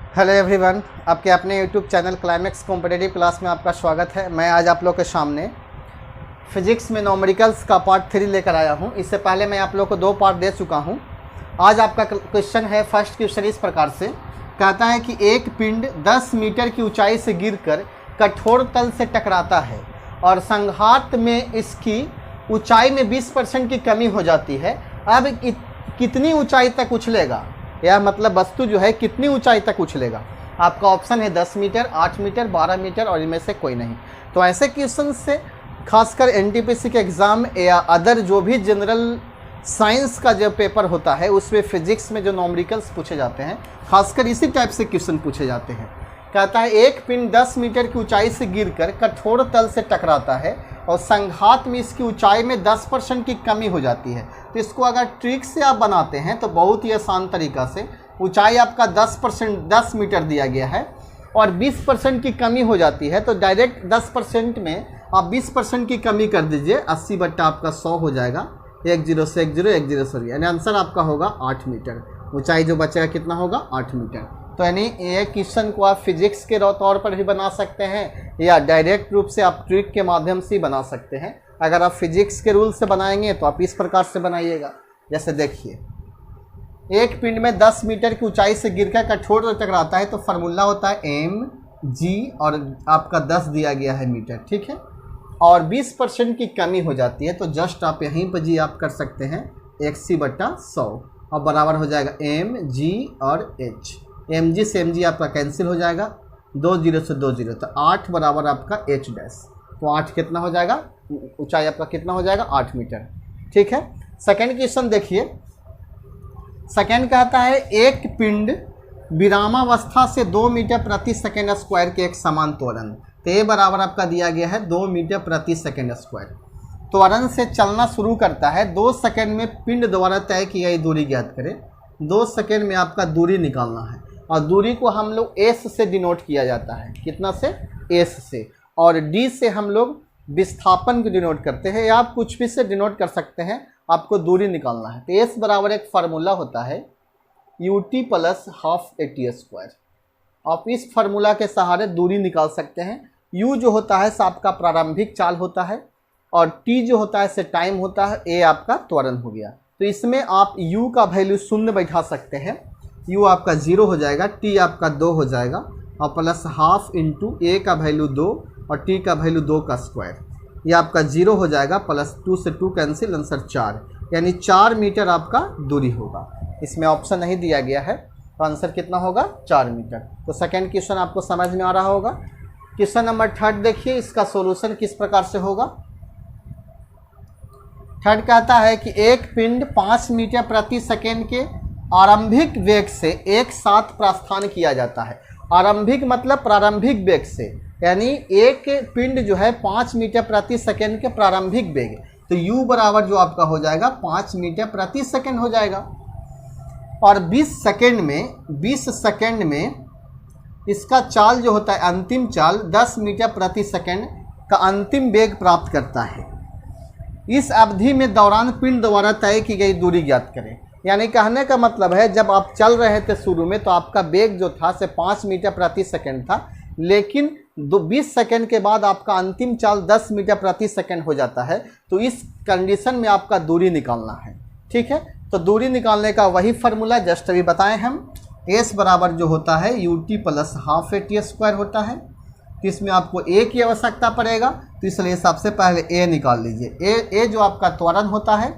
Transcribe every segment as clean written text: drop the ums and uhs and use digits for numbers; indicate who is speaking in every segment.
Speaker 1: Hello everyone, आपके अपने YouTube channel climax competitive class में आपका स्वागत है। मैं आज आप लोग के सामने फिजिक्स में न्यूमेरिकल्स का पार्ट 3 लेकर आया हूं। इससे पहले मैं आप लोग को 2 पार्ट दे चुका हूं। आज आपका क्वेश्चन है, फर्स्ट क्वेश्चन इस प्रकार से कहता है कि एक पिंड 10 मीटर की ऊंचाई से गिरकर कठोर तल से टकराता है और संघात में इसकी ऊंचाई में 20% की कमी हो जाती है। अब कितनी ऊंचाई तक उछलेगा, या मतलब वस्तु जो है कितनी ऊंचाई तक उछलेगा। आपका ऑप्शन है 10 मीटर, 8 मीटर, 12 मीटर और इनमें से कोई नहीं। तो ऐसे क्वेश्चन से खासकर एनटीपीसी के एग्ज़ाम या अदर जो भी जनरल साइंस का जो पेपर होता है उसमें फिजिक्स में जो न्यूमेरिकल्स पूछे जाते हैं, खासकर इसी टाइप से क्वेश्चन पूछे जाते हैं। कहता है एक पिंड 10 मीटर की ऊंचाई से गिरकर कठोर तल से टकराता है और संघात में इसकी ऊंचाई में 10% की कमी हो जाती है। तो इसको अगर ट्रिक से आप बनाते हैं तो बहुत ही आसान तरीका से, ऊंचाई आपका 10 मीटर दिया गया है और 20% की कमी हो जाती है, तो डायरेक्ट 10% में आप 20% की कमी कर दीजिए, 80 बट्टा आपका 100 हो जाएगा। 1 0 से 1 0 1 0 सॉरी, यानी आंसर आपका होगा 8 मीटर। ऊंचाई जो बचेगा कितना होगा, 8 मीटर। तो यानी ये क्वेश्चन को आप फिजिक्स के तौर पर भी बना सकते हैं या डायरेक्ट रूप से आप ट्रिक के माध्यम से बना सकते हैं। अगर आप फिजिक्स के रूल से बनाएंगे तो आप इस प्रकार से बनाइएगा। जैसे देखिए, एक पिंड में 10 मीटर की ऊंचाई से गिरकर कठोर तल टकराता है, तो फार्मूला होता है mg और आपका 10 दिया गया है मीटर, ठीक है, और 20% की कमी हो जाती है। तो जस्ट आप यहीं पर जी आप कर सकते हैं 1c/100 और बराबर हो जाएगा mg और h। mg से mg आपका कैंसिल हो जाएगा, 2 0 से 2 0, तो 8 बराबर आपका h डैश। तो 8 कितना हो जाएगा, ऊंचाई आपका कितना हो जाएगा, 8 मीटर, ठीक है। सेकेंड क्वेश्चन देखिए, सेकेंड कहता है एक पिंड विरामावस्था से 2 मीटर प्रति सेकेंड स्क्वायर के एक समान त्वरण, तो ये बराबर आपका दिया गया है 2 मीटर प्रति सेकेंड स्क्वायर। त्वरण से चलना शुरू करता है, 2 सेकेंड में पिंड द्वारा तय की गई दूरी ज्ञात करें। 2 सेकेंड में आपका दूरी निकालना है और दूरी को हम लोग s से डिनोट किया जाता है। कितना से, s से, और d से हम लोग विस्थापन को डिनोट करते हैं, या आप कुछ भी से डिनोट कर सकते हैं। आपको दूरी निकालना है तो s बराबर एक फार्मूला होता है ut plus half at square. आप इस फार्मूला के सहारे दूरी निकाल सकते हैं। u जो होता है आपका प्रारंभिक चाल होता है और t जो होता है से टाइम होता है, a आपका त्वरण हो गया। तो इसमें आप u का वैल्यू 0 बैठा सकते हैं, u आपका 0 हो जाएगा, t आपका 2 हो जाएगा और प्लस हाफ इंटू a का वैल्यू 2 और t का वैल्यू 2 का स्क्वायर, ये आपका 0 हो जाएगा, प्लस 2 से 2 कैंसिल, आंसर 4, यानी 4 मीटर आपका दूरी होगा। इसमें ऑप्शन नहीं दिया गया है, तो आंसर कितना होगा, 4 मीटर। तो सेकेंड क्वेश्चन आपको समझ में आ रहा होगा। क्वेश्चन नंबर 3 देखिए, इसका सॉल्यूशन किस प्रकार से होगा। थर्ड कहता है कि एक पिंड 5 मीटर प्रति सेकेंड के आरंभिक वेग से एक साथ प्रस्थान किया जाता है। आरंभिक मतलब प्रारंभिक वेग से, यानी एक पिंड जो है 5 मीटर प्रति सेकेंड के प्रारंभिक वेग, तो u बराबर जो आपका हो जाएगा 5 मीटर प्रति सेकेंड हो जाएगा। और 20 सेकेंड में इसका चाल जो होता है, अंतिम चाल 10 मीटर प्रति सेकेंड का अंतिम वेग प्राप्त करता है। इस अवधि में दौरान पिंड द्वारा तय की गई दूरी ज्ञात करें। यानी कहने का मतलब है, जब आप चल रहे थे शुरू में तो आपका वेग जो था से 5 मीटर प्रति सेकेंड था, लेकिन 20 सेकेंड के बाद आपका अंतिम चाल 10 मीटर प्रति सेकेंड हो जाता है। तो इस कंडीशन में आपका दूरी निकालना है, ठीक है। तो दूरी निकालने का वही फार्मूला जस्ट अभी बताएं हम, s बराबर जो होता है ut plus half at square होता है। तो इसमें आपको a की आवश्यकता पड़ेगा, तो इसलिए सबसे पहले a निकाल लीजिए। a जो आपका त्वरण होता है,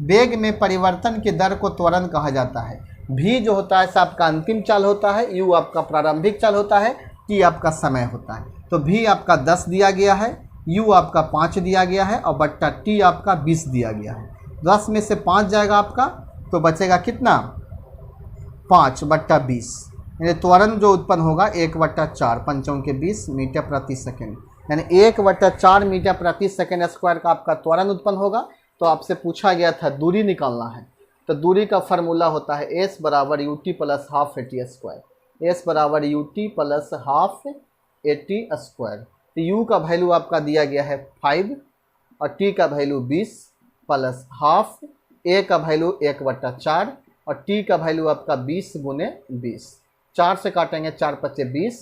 Speaker 1: वेग में परिवर्तन की दर को त्वरण कहा जाता है। v जो होता है आपका अंतिम चाल होता है, u आपका प्रारंभिक चाल होता है, t आपका समय होता है। तो v आपका 10 दिया गया है, u आपका 5 दिया गया है और बट्टा t आपका 20 दिया गया है। 10 में से 5 जाएगा आपका, तो बचेगा कितना, 5/20, यानी त्वरण जो उत्पन्न होगा 1/4, 5 के 20 मीटर प्रति सेकेंड, यानी 1/4 मीटर प्रति सेकेंड स्क्वायर का आपका त्वरण उत्पन्न होगा। तो आपसे पूछा गया था दूरी निकालना है, तो दूरी का फार्मूला होता है s बराबर ut plus half at square. s बराबर ut plus half at square. तो u का वैल्यू आपका दिया गया है 5 और t का वैल्यू 20 प्लस हाफ, a का वैल्यू 1/4 और t का वैल्यू आपका 20 × 20, 4 से काटेंगे 4 × 5 = 20,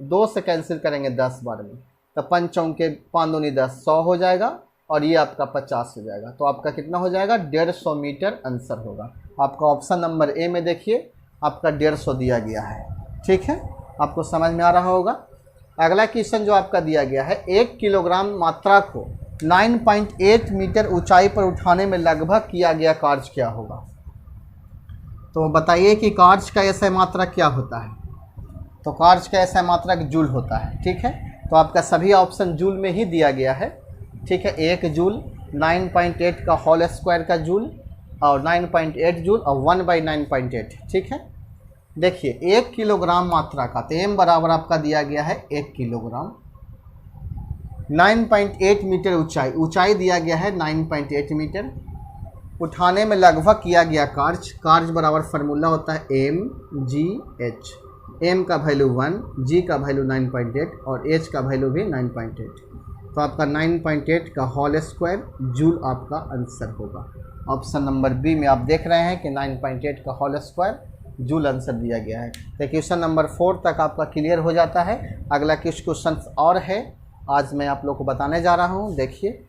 Speaker 1: 2 से कैंसिल करेंगे 10 बार में, तो 5 चौके 5 दूनी 10, 100 हो जाएगा और ये आपका 50 हो जाएगा। तो आपका कितना हो जाएगा? 150 मीटर आंसर होगा। आपका ऑप्शन नंबर ए में देखिए आपका 150 दिया गया है। ठीक है, आपको समझ में आ रहा होगा। अगला क्वेश्चन जो आपका दिया गया है, 1 किलोग्राम मात्रा को 9.8 मीटर ऊंचाई पर उठाने में लगभग किया गया कार्य क्या होगा? तो बताइए कि कार्य का ऐसा मात्रा क्या होता है? तो कार्य का ऐसा मात्रा जूल होता है। ठीक है, तो आपका सभी ऑप्शन जूल में ही दिया गया है। ठीक है, 1 जूल, 9.8 का होल स्क्वायर का जूल और 9.8 जूल और 1/9.8। ठीक है, देखिए 1 किलोग्राम मात्रा का, तो m बराबर आपका दिया गया है 1 किलोग्राम, 9.8 मीटर ऊंचाई दिया गया है 9.8 मीटर, उठाने में लगभग किया गया कार्य बराबर फार्मूला होता है mgh, m का वैल्यू 1, g का वैल्यू 9.8 और h का वैल्यू भी 9.8। तो आपका 9.8 का होल स्क्वायर जूल आपका आंसर होगा। ऑप्शन नंबर बी में आप देख रहे हैं कि 9.8 का होल स्क्वायर जूल आंसर दिया गया है। तो क्वेश्चन नंबर 4 तक आपका क्लियर हो जाता है। अगला कुछ क्वेश्चन और है, आज मैं आप लोग को बताने जा रहा हूँ। देखिए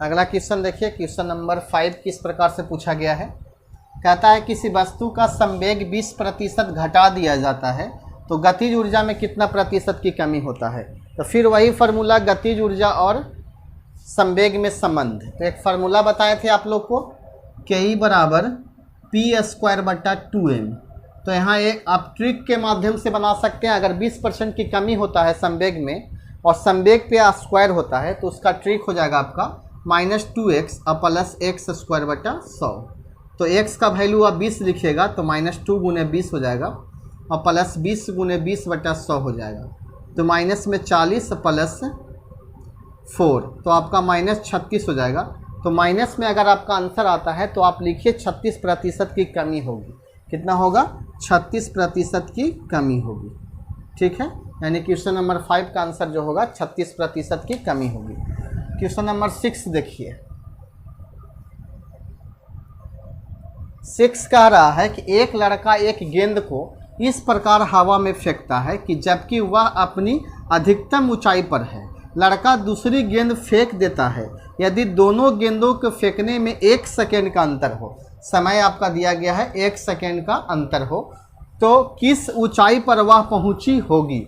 Speaker 1: अगला क्वेश्चन देखिए, क्वेश्चन नंबर 5 किस प्रकार से पूछा गया है। कहता है किसी वस्तु का संवेग 20% घटा दिया जाता है तो गतिज ऊर्जा में कितना प्रतिशत की कमी होता है? तो फिर वही फार्मूला गतिज ऊर्जा और संवेग में संबंध। तो एक फार्मूला बताए थे आप लोग को, Ke बराबर P²/2m। तो यहाँ एक आप ट्रिक के माध्यम से बना सकते हैं। अगर 20% की कमी होता है संवेग में और संवेग पे स्क्वायर होता है तो उसका ट्रिक हो जाएगा आपका -2x + x²/100। तो x का वैल्यू आप 20 लिखिएगा तो -2 × 20 हो जाएगा और +20 × 20/100 हो जाएगा। तो माइनस में 40 + 4 तो आपका -36 हो जाएगा। तो माइनस में अगर आपका आंसर आता है तो आप लिखिए 36% की कमी होगी। कितना होगा? 36% की कमी होगी। ठीक है, यानी क्वेश्चन नंबर 5 का आंसर जो होगा 36% की कमी होगी। क्वेश्चन नंबर 6 देखिए, 6 कह रहा है कि एक लड़का एक गेंद को इस प्रकार हवा में फेंकता है कि जबकि वह अपनी अधिकतम ऊंचाई पर है। लड़का दूसरी गेंद फेंक देता है यदि दोनों गेंदों को फेंकने में 1 सेकेंड का अंतर हो। समय आपका दिया गया है 1 सेकेंड का अंतर हो, तो किस ऊंचाई पर वह पहुंची होगी?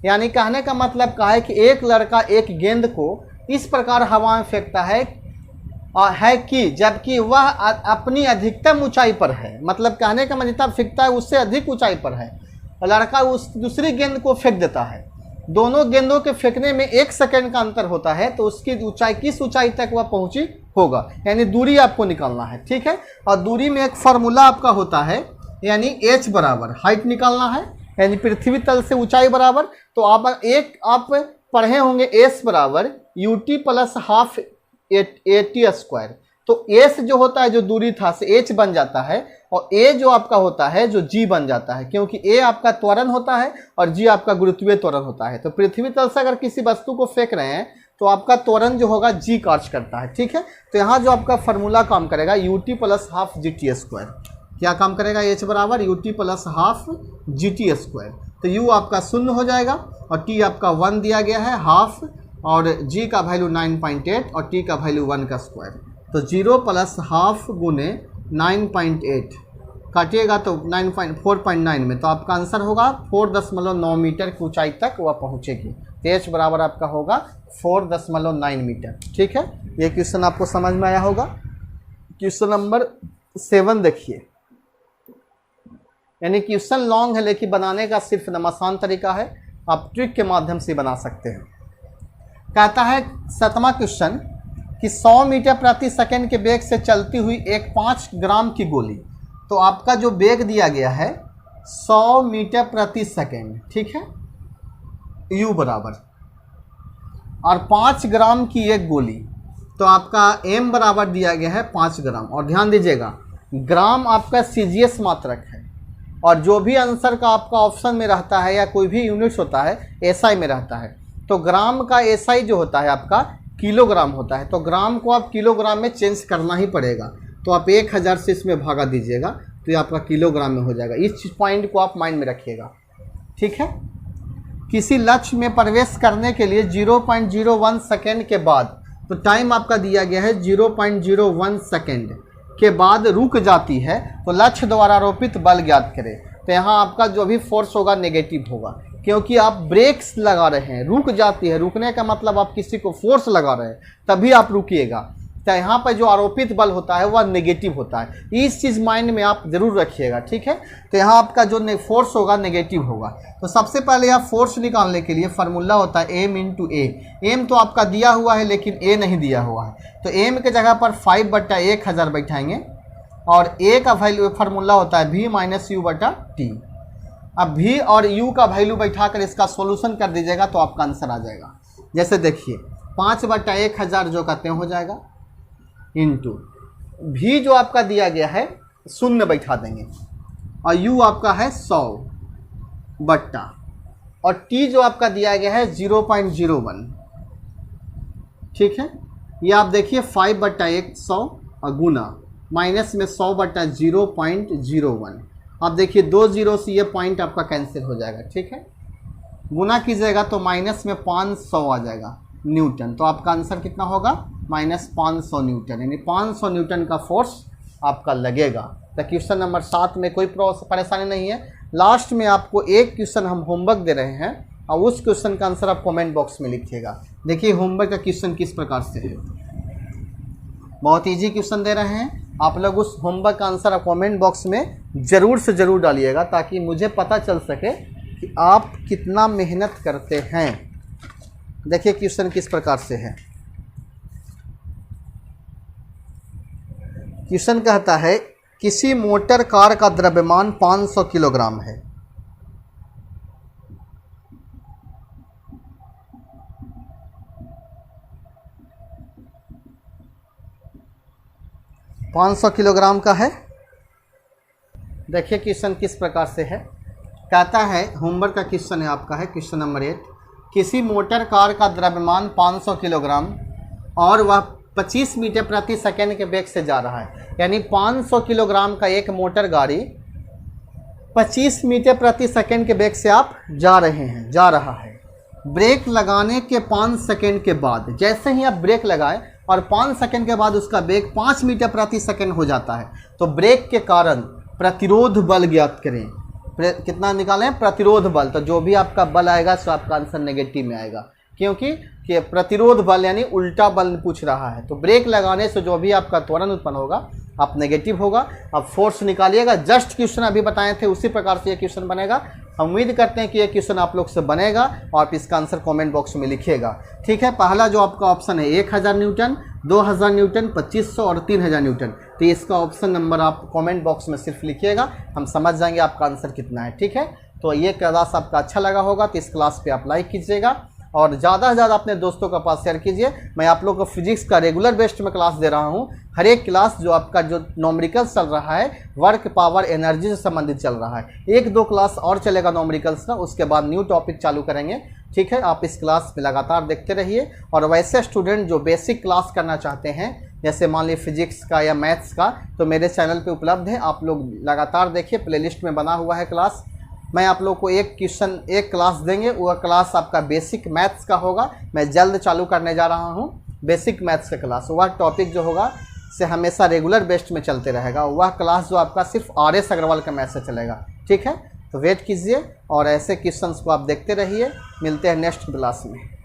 Speaker 1: यानी कहने का मतलब क्या है कि एक लड़का एक गेंद को इस प्रकार हवा में फेंकता है कि जबकि वह अपनी अधिकतम ऊंचाई पर है। मतलब कहने का मतलब फेंकता है उससे अधिक ऊंचाई पर है। लड़का उस दूसरी गेंद को फेंक देता है, दोनों गेंदों के फेंकने में 1 सेकेंड का अंतर होता है, तो उसकी ऊंचाई किस ऊंचाई तक वह पहुंची होगा, यानी दूरी आपको निकालना है। ठीक है, और दूरी में एक फार्मूला आपका होता है, यानी h बराबर हाइट निकालना है, यानी पृथ्वी तल से ऊंचाई बराबर। तो आप पढ़े होंगे s बराबर ut + ½ at²। तो s जो होता है जो दूरी था से h बन जाता है और a जो आपका होता है जो g बन जाता है, क्योंकि a आपका त्वरण होता है और g आपका गुरुत्वीय त्वरण होता है। तो पृथ्वी तल से अगर किसी वस्तु को फेंक रहे हैं तो आपका त्वरण जो होगा g कार्य करता है। ठीक है, तो यहाँ जो आपका फार्मूला काम करेगा ut + ½ gt²। क्या काम करेगा? h बराबर ut + ½ gt²। तो u आपका 0 हो जाएगा और t आपका 1 दिया गया है, ½ और g का वैल्यू 9.8 और t का वैल्यू 1 का स्क्वायर। तो 0 + ½ × 9.8 काटिएगा तो 4.9 में, तो आपका आंसर होगा 4.9 मीटर की ऊंचाई तक वह पहुंचेगी। तो h बराबर आपका होगा 4.9 मीटर। ठीक है, ये क्वेश्चन आपको समझ में आया होगा। क्वेश्चन नंबर 7 देखिए, यानी क्वेश्चन लॉन्ग है लेकिन बनाने का सिर्फ आसान तरीका है, आप ट्रिक के माध्यम से बना सकते हैं। कहता है 7वां क्वेश्चन कि 100 मीटर प्रति सेकंड के वेग से चलती हुई एक 5 ग्राम की गोली। तो आपका जो वेग दिया गया है 100 मीटर प्रति सेकंड, ठीक है, u बराबर, और 5 ग्राम की एक गोली। तो आपका m बराबर दिया गया है 5 ग्राम। और ध्यान दीजिएगा ग्राम आपका CGS मात्रक है और जो भी आंसर का आपका ऑप्शन में रहता है या कोई भी यूनिट्स होता है SI में रहता है। तो ग्राम का SI जो होता है आपका किलोग्राम होता है। तो ग्राम को आप किलोग्राम में चेंज करना ही पड़ेगा। तो आप 1000 से इसमें भागा दीजिएगा तो ये आपका किलोग्राम में हो जाएगा। इस पॉइंट को आप माइंड में रखिएगा, ठीक है। किसी लक्ष्य में प्रवेश करने के लिए 0.01 सेकेंड के बाद, तो टाइम आपका दिया गया है 0.01 सेकेंड के बाद रुक जाती है, तो लक्ष्य द्वारा आरोपित बल ज्ञात करें। तो यहाँ आपका जो भी फोर्स होगा नेगेटिव होगा, क्योंकि आप ब्रेक्स लगा रहे हैं, रुक जाती है। रुकने का मतलब आप किसी को फोर्स लगा रहे हैं तभी आप रुकिएगा। तो यहाँ पर जो आरोपित बल होता है वह नेगेटिव होता है। इस चीज़ माइंड में आप जरूर रखिएगा, ठीक है। तो यहाँ आपका जो फोर्स होगा नेगेटिव होगा। तो सबसे पहले आप फोर्स निकालने के लिए फार्मूला होता है एम इंटू ए। एम तो आपका दिया हुआ है लेकिन ए नहीं दिया हुआ है, तो एम के जगह पर 5/1000 बैठाएंगे और ए का वैल्यू फार्मूला होता है v माइनस यू बटा टी। अब v और u का वैल्यू बैठा कर इसका सॉल्यूशन कर दीजिएगा तो आपका आंसर आ जाएगा। जैसे देखिए 5/1000 जो कहते हैं हो जाएगा, इंटू v जो आपका दिया गया है 0 बैठा देंगे और u आपका है 100 बट्टा और t जो आपका दिया गया है 0.01, ठीक है। ये आप देखिए 5/100 और गुना माइनस में 100/0.01। आप देखिए 2 जीरो से ये पॉइंट आपका कैंसिल हो जाएगा, ठीक है। गुना कीजिएगा तो माइनस में 500 आ जाएगा न्यूटन। तो आपका आंसर कितना होगा, -500 न्यूटन, यानी 500 न्यूटन का फोर्स आपका लगेगा। तो क्वेश्चन नंबर 7 में कोई परेशानी नहीं है। लास्ट में आपको एक क्वेश्चन हम होमवर्क दे रहे हैं और उस क्वेश्चन का आंसर आप कमेंट बॉक्स में लिखिएगा। देखिए होमवर्क का क्वेश्चन किस प्रकार से है, बहुत इजी क्वेश्चन दे रहे हैं। आप लोग उस होमवर्क का आंसर आप कमेंट बॉक्स में ज़रूर से ज़रूर डालिएगा ताकि मुझे पता चल सके कि आप कितना मेहनत करते हैं। देखिए क्वेश्चन किस प्रकार से है। क्वेश्चन कहता है किसी मोटर कार का द्रव्यमान 500 किलोग्राम है। $500 किलोग्राम का है। देखिए क्वेश्चन किस प्रकार से है। कहता है होमवर्क का क्वेश्चन है आपका है क्वेश्चन नंबर 8। किसी मोटर कार का द्रव्यमान 500 किलोग्राम और वह 25 मीटर प्रति सेकंड के वेग से जा रहा है। यानी 500 किलोग्राम का एक मोटर गाड़ी 25 मीटर प्रति सेकंड के वेग से आप जा रहा है। ब्रेक लगाने के 5 सेकंड के बाद, जैसे ही आप ब्रेक लगाए और 5 सेकंड के बाद उसका वेग 5 मीटर प्रति सेकंड हो जाता है, तो ब्रेक के कारण प्रतिरोध बल ज्ञात करें। कितना निकालें, प्रतिरोध बल। तो जो भी आपका बल आएगा सो आपका आंसर नेगेटिव में आएगा, क्योंकि प्रतिरोध बल यानी उल्टा बल पूछ रहा है। तो ब्रेक लगाने से जो भी आपका त्वरण उत्पन्न होगा आप नेगेटिव होगा। अब फोर्स निकालिएगा। जस्ट क्वेश्चन अभी बताए थे उसी प्रकार से ये क्वेश्चन बनेगा। हम उम्मीद करते हैं कि ये क्वेश्चन आप लोग से बनेगा और आप इसका आंसर कमेंट बॉक्स में लिखिएगा, ठीक है। पहला जो आपका ऑप्शन है 1000 न्यूटन, 2000 न्यूटन, 2500 और 3000 न्यूटन, तो इसका ऑप्शन नंबर आप कमेंट बॉक्स में सिर्फ लिखिएगा, हम समझ जाएंगे आपका आंसर कितना है, ठीक है। तो ये क्लास आपका अच्छा लगा होगा तो इस क्लास पर आप लाइक कीजिएगा और ज़्यादा से ज़्यादा अपने दोस्तों के पास शेयर कीजिए। मैं आप लोग को फिजिक्स का रेगुलर बेस्ड में क्लास दे रहा हूँ। हर एक क्लास जो आपका जो नॉमरिकल्स चल रहा है वर्क पावर एनर्जी से संबंधित चल रहा है। 1-2 क्लास और चलेगा नॉमरिकल्स का, उसके बाद न्यू टॉपिक चालू करेंगे, ठीक है। आप इस क्लास में लगातार देखते रहिए। और वैसे स्टूडेंट जो बेसिक क्लास करना चाहते हैं, जैसे मान लीजिए फिजिक्स का या मैथ्स का, तो मेरे चैनल पर उपलब्ध है। आप लोग लगातार देखिए, प्लेलिस्ट में बना हुआ है क्लास। मैं आप लोग को एक क्लास देंगे, वह क्लास आपका बेसिक मैथ्स का होगा। मैं जल्द चालू करने जा रहा हूं बेसिक मैथ्स का क्लास। वह टॉपिक जो होगा से हमेशा रेगुलर बेस्ड में चलते रहेगा। वह क्लास जो आपका सिर्फ RS अग्रवाल का मैथ से चलेगा, ठीक है। तो वेट कीजिए और ऐसे क्वेश्चंस को आप देखते रहिए। मिलते हैं नेक्स्ट क्लास में।